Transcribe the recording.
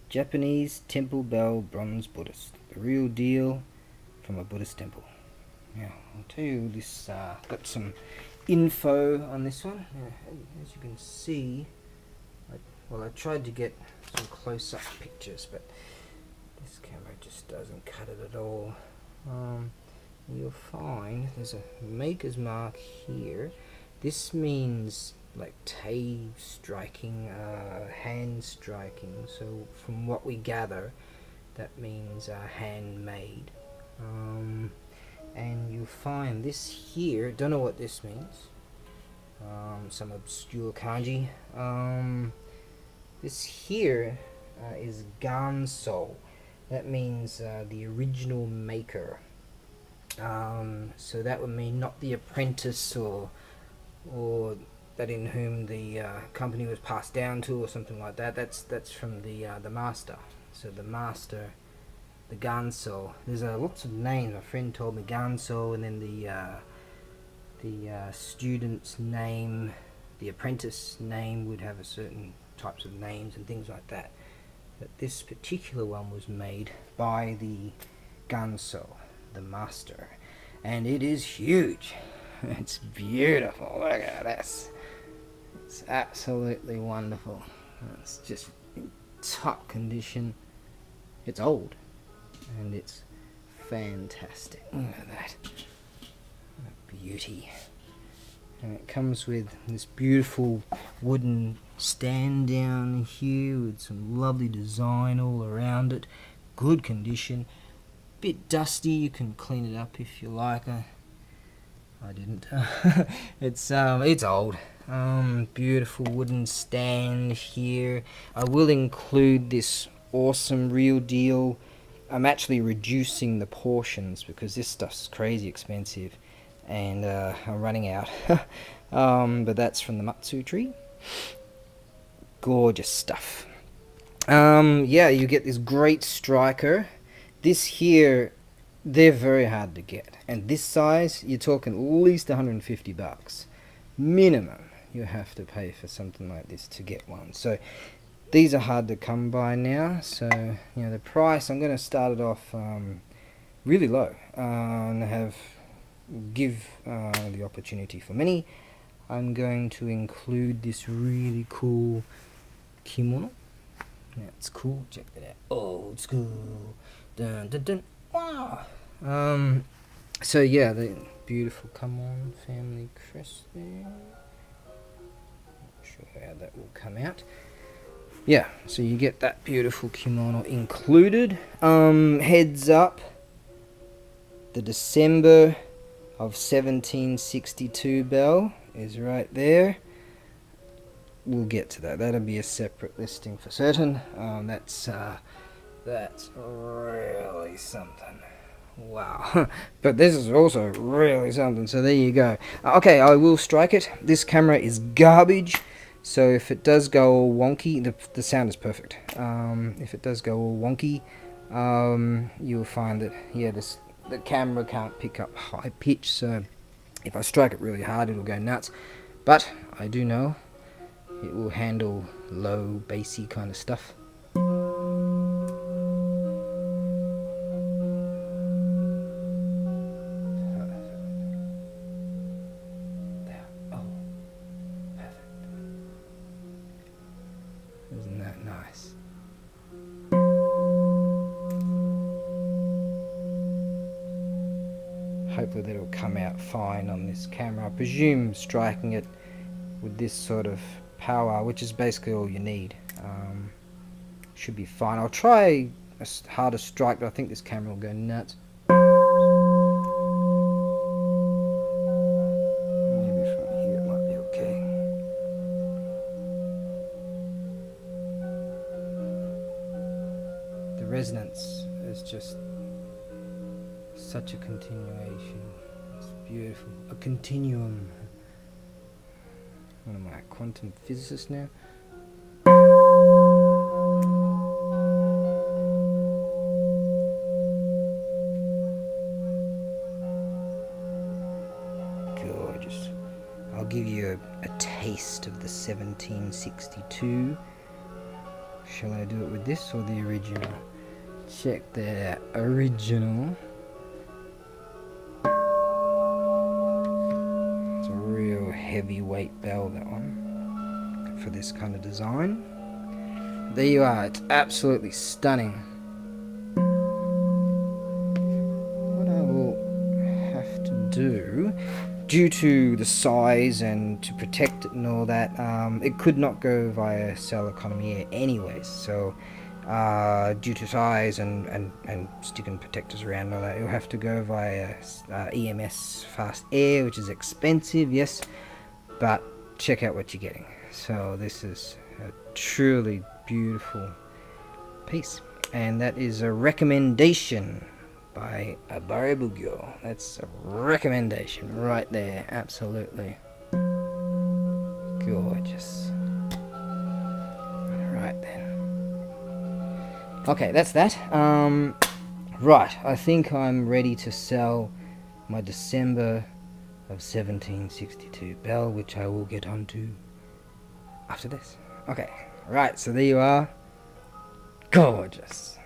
Japanese temple bell bronze Buddhist. The real deal from a Buddhist temple. Now, I'll tell you this, got some info on this one. Now, as you can see, I tried to get some close-up pictures, but this camera just doesn't cut it at all. You'll find there's a maker's mark here. This means like tei striking, hand striking. So from what we gather, that means handmade. And you'll find this here, don't know what this means. Some obscure kanji. This here is ganso. That means the original maker. So that would mean not the apprentice or that in whom the company was passed down to or something like that. That's from the master. So the master, the ganso. There's lots of names. My friend told me ganso, and then the student's name, the apprentice name would have a certain types of names and things like that. But this particular one was made by the ganso, the master, and it is huge. It's beautiful. Look at this. It's absolutely wonderful. It's just in top condition. It's old, and it's fantastic. Look at that. What a beauty. And it comes with this beautiful wooden stand down here with some lovely design all around it. Good condition. Bit dusty, you can clean it up if you like. I didn't. It's old. Beautiful wooden stand here. I will include this awesome real deal. I'm actually reducing the portions because this stuff's crazy expensive, and I'm running out. But that's from the Matsu tree. Gorgeous stuff. Yeah, you get this great striker. This here, they're very hard to get, and this size, you're talking at least $150 minimum. You have to pay for something like this to get one. So these are hard to come by now. So the price, I'm going to start it off really low and give the opportunity for many. I'm going to include this really cool kimono. Yeah, it's cool. Check that out. Old school. Dun, dun, dun. Wow. So yeah, the beautiful come on family crest there. Not sure how that will come out. Yeah, so you get that beautiful kimono included. Heads up, the December of 1762 bell is right there. We'll get to that. That'll be a separate listing for certain. That's really something. Wow. But this is also really something. So there you go. Okay, I will strike it. This camera is garbage. So if it does go all wonky, the sound is perfect. If it does go all wonky, you'll find that, yeah, the camera can't pick up high pitch. So if I strike it really hard, it'll go nuts. But I do know it will handle low, bassy kind of stuff. Isn't that nice? Hopefully that'll come out fine on this camera. I presume striking it with this sort of power, which is basically all you need, should be fine. I'll try a harder strike, but I think this camera will go nuts. Maybe from here it might be okay. The resonance is just such a continuation. It's beautiful. A continuum. What am I, a quantum physicist now? Gorgeous. I'll give you a taste of the 1762. shall I do it with this or the original? Check the original. It's a real heavyweight bell, that one, for this kind of design. There you are, it's absolutely stunning. What I will have to do, due to the size and to protect it and all that, it could not go via cell economy air anyways, so due to size and sticking protectors around and all that, you'll have to go via EMS fast air, which is expensive, yes, but check out what you're getting. So this is a truly beautiful piece, and that is a recommendation by ABAREBUGYO. That's a recommendation right there, absolutely gorgeous. Right then. Okay, that's that. Right, I think I'm ready to sell my December of 1762 bell, which I will get onto after this. Okay, right, so there you are. Gorgeous.